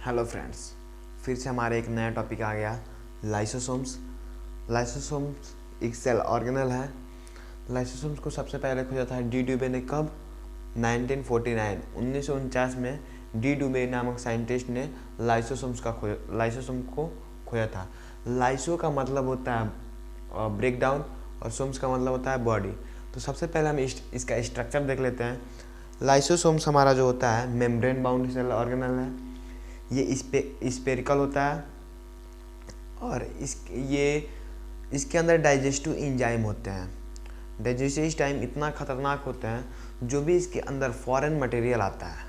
Hello friends, फिर से हमारे एक नया टॉपिक आ गया लाइसोसोम्स। लाइसोसोम्स एक सेल ऑर्गेनल है। लाइसोसोम्स को सबसे पहले खोजा था डी ड्यूबे ने। कब? 1949 में डी ड्यूबे नामक साइंटिस्ट ने लाइसोसोम को खोजा था। लाइसो का मतलब होता है ब्रेक डाउन और सोम्स का मतलब होता है बॉडी। तो सबसे पहले हम इसका स्ट्रक्चर देख लेते हैं। लाइसोसोम्स हमारा जो होता है मेम्ब्रेन बाउंड सेल ऑर्गेनल है। ये स्पेरिकल होता है और इसके अंदर डाइजेस्टिव एंजाइम होते हैं। डाइजेस्टिव टाइम इतना खतरनाक होता है, जो भी इसके अंदर फॉरेन मटेरियल आता है,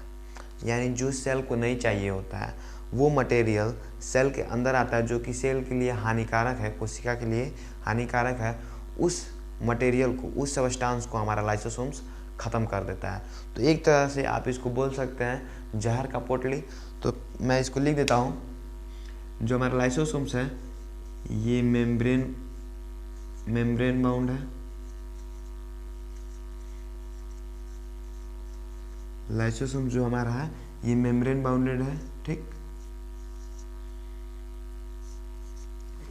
यानी जो सेल को नहीं चाहिए होता है, वो मटेरियल सेल के अंदर आता है जो कि सेल के लिए हानिकारक है, कोशिका के लिए हानिकारक है। उस मटेरियल को, उस सब्सटेंस को हमारा लाइसोसोम्स ख़त्म कर देता है। तो एक तरह से आप इसको बोल सकते हैं जहर का पोटली। तो मैं इसको लिख देता हूँ। जो हमारा लाइसोसोम्स है ये मेम्ब्रेन बाउंड है। लाइसोसोम जो हमारा है ये मेम्ब्रेन बाउंडेड है, ठीक।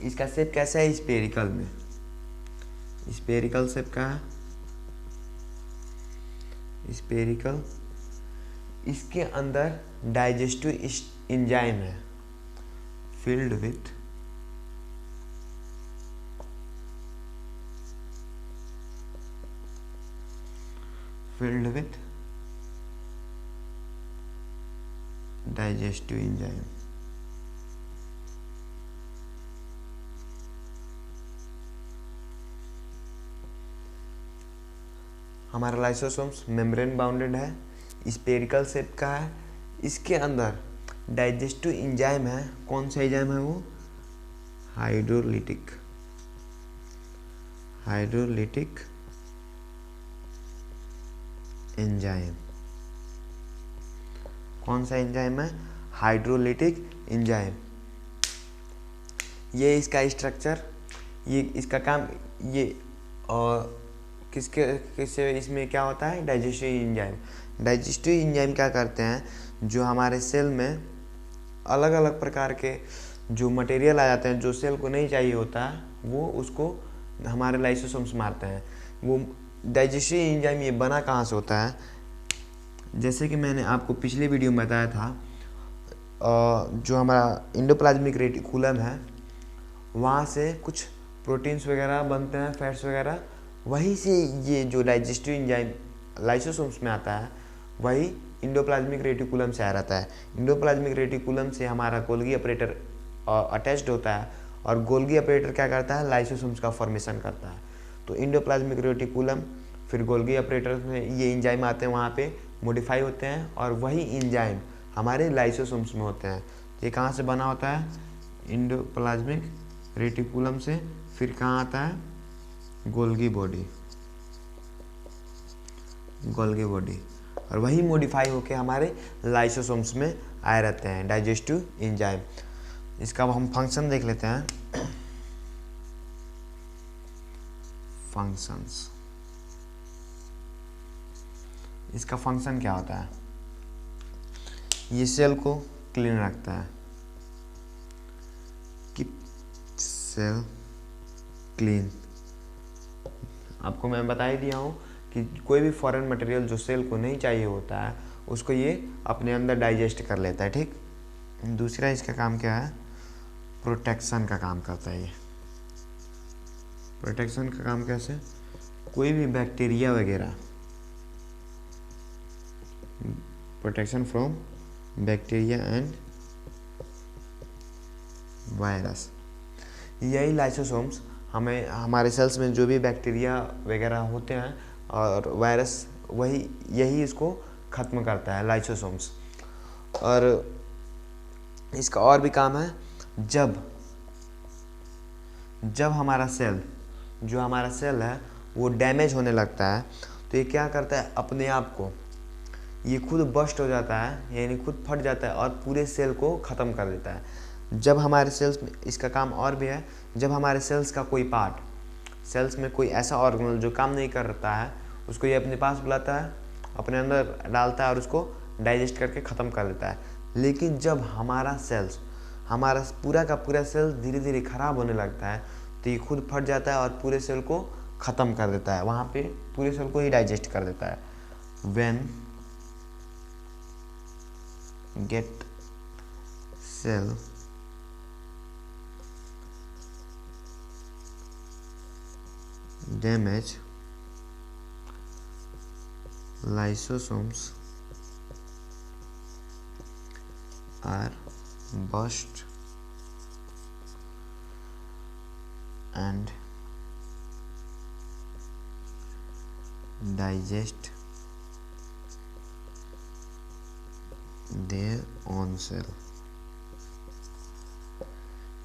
इसका शेप कैसा है? स्पेरिकल में, स्पेरिकल शेप का है, स्पेरिकल। इसके अंदर डाइजेस्टिव एंजाइम है filled with डाइजेस्टिव एंजाइम। हमारा लाइसोसोम्स मेम्ब्रेन बाउंडेड है, स्पेरिकल शेप का है। इसके अंदर डाइजेस्टिव एंजाइम है। कौन सा एंजाइम है वो? Hydrolytic enzyme. कौन सा एंजाइम है? Hydrolytic enzyme. ये इसका स्ट्रक्चर, ये इसका काम, ये और किससे इसमें क्या होता है? Digestive enzyme. डाइजेस्टिव एंजाइम क्या करते हैं? जो हमारे सेल में अलग अलग प्रकार के जो मटेरियल आ जाते हैं, जो सेल को नहीं चाहिए होता है, वो उसको हमारे लाइसोसोम्स मारते हैं। वो डाइजेस्टिव एंजाइम ये बना कहाँ से होता है? जैसे कि मैंने आपको पिछले वीडियो में बताया था, जो हमारा इंडोप्लाज्मिक रेटिकुलम है, वहाँ से कुछ प्रोटीन्स वगैरह बनते हैं, फैट्स वगैरह। वहीं से ये जो डाइजेस्टिव एंजाइम लाइसोसोम्स में आता है, वही इंडोप्लाज्मिक रेटिकुलम से आ रहता है। इंडोप्लाज्मिक रेटिकुलम से हमारा गोल्गी अपरेटर अटैच्ड होता है, और गोल्गी अपरेटर क्या करता है? लाइसोसोम्स का फॉर्मेशन करता है। तो इंडोप्लाज्मिक रेटिकुलम, फिर गोल्गी अपरेटर में ये एंजाइम आते हैं, वहाँ पे मॉडिफाई होते हैं, और वही एंजाइम हमारे लाइसोसोम्स में होते हैं। ये कहाँ से बना होता है? इंडोप्लाज्मिक रेटिकुलम से। फिर कहाँ आता है? गोल्गी बॉडी, और वही मॉडिफाई होके हमारे लाइसोसोम्स में आए रहते हैं डाइजेस्टिव एंजाइम। इसका हम फंक्शन देख लेते हैं। फंक्शंस, इसका फंक्शन क्या होता है? ये सेल को क्लीन रखता है, कीप सेल क्लीन। आपको मैं बता ही दिया हूँ कि कोई भी फॉरेन मटेरियल जो सेल को नहीं चाहिए होता है, उसको ये अपने अंदर डाइजेस्ट कर लेता है, ठीक। दूसरा इसका काम क्या है? प्रोटेक्शन का काम करता है ये। प्रोटेक्शन का काम कैसे? कोई भी बैक्टीरिया वगैरह, protection from bacteria and virus. यही लाइसोसोम्स हमें हमारे सेल्स में जो भी बैक्टीरिया वगैरह होते हैं और वायरस, यही इसको ख़त्म करता है, लाइसोसोम्स। और इसका और भी काम है, जब हमारा सेल है वो डैमेज होने लगता है, तो ये क्या करता है? अपने आप को ये खुद बस्ट हो जाता है, यानी खुद फट जाता है और पूरे सेल को ख़त्म कर देता है। जब हमारे सेल्स में, इसका काम और भी है, जब हमारे सेल्स का कोई पार्ट, सेल्स में कोई ऐसा ऑर्गेनल जो काम नहीं करता है, उसको ये अपने पास बुलाता है, अपने अंदर डालता है और उसको डाइजेस्ट करके ख़त्म कर देता है। लेकिन जब हमारा पूरा का पूरा सेल धीरे धीरे खराब होने लगता है तो ये खुद फट जाता है और पूरे सेल को ख़त्म कर देता है, वहाँ पे पूरे सेल को ही डाइजेस्ट कर देता है। When get cell damage, lysosomes are burst and digest their own cell।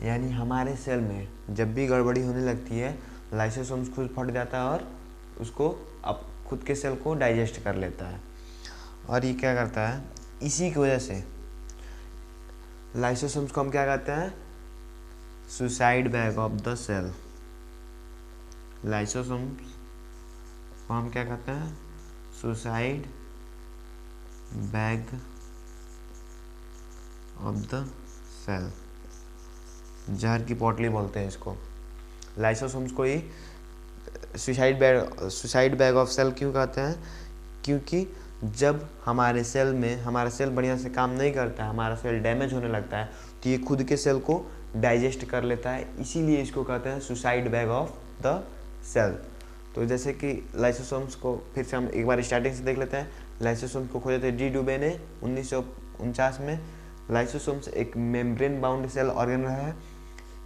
यानी हमारे सेल में जब भी गड़बड़ी होने लगती है लाइसोसोम्स खुद फट जाता है और उसको अब खुद के सेल को डाइजेस्ट कर लेता है। और ये क्या करता है, इसी की वजह से लाइसोसोम्स को हम क्या कहते हैं, suicide bag of the cell. Lysosomes को हम क्या कहते हैं, suicide bag of the cell, जहर की पोटली बोलते हैं इसको। लाइसोसोम्स को ही सुसाइड बैग ऑफ सेल क्यों कहते हैं, क्योंकि जब हमारा सेल बढ़िया से काम नहीं करता है, हमारा सेल डैमेज होने लगता है तो ये खुद के सेल को डाइजेस्ट कर लेता है, इसीलिए इसको कहते हैं suicide bag of the cell. तो जैसे कि लाइसोसोम्स को फिर से हम एक बार स्टार्टिंग से देख लेते हैं। लाइसोसोम्स को खोजे थे डी डुबे ने 1949 में। लाइसोसोम्स एक मेम्ब्रेन बाउंड सेल ऑर्गेनल है,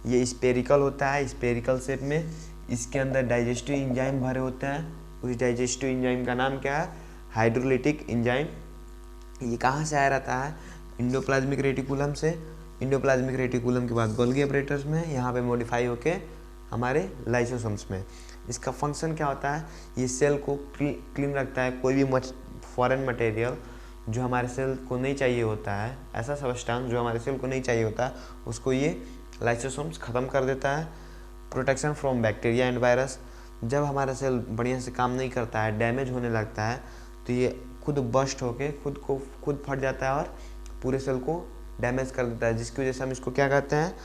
ये स्पेरिकल होता है, स्पेरिकल शेप में। इसके अंदर डाइजेस्टिव एंजाइम भरे होते हैं। उस डाइजेस्टिव एंजाइम का नाम क्या है, हाइड्रोलिटिक एंजाइम। ये कहाँ से आया रहता है, इंडोप्लाज्मिक रेटिकुलम से। इंडोप्लाज्मिक रेटिकुलम के बाद गोल्गी अपरेटस में, यहाँ पे मॉडिफाई होके हमारे लाइसोसोम्स में। इसका फंक्शन क्या होता है, ये सेल को क्लीन रखता है। कोई भी फॉरेन मटेरियल जो हमारे सेल को नहीं चाहिए होता है, ऐसा सब्सटेंस जो हमारे सेल को नहीं चाहिए होता है, उसको ये लाइसोसोम्स ख़त्म कर देता है। Protection from bacteria and virus, जब हमारा सेल बढ़िया से काम नहीं करता है, डैमेज होने लगता है, तो ये खुद बस्ट होके खुद फट जाता है और पूरे सेल को डैमेज कर देता है, जिसकी वजह से हम इसको क्या कहते हैं,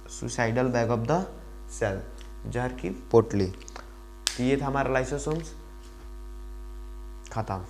suicidal bag of the cell, जहर की पोटली। तो ये था हमारा लाइसोसोम्स, खत्म।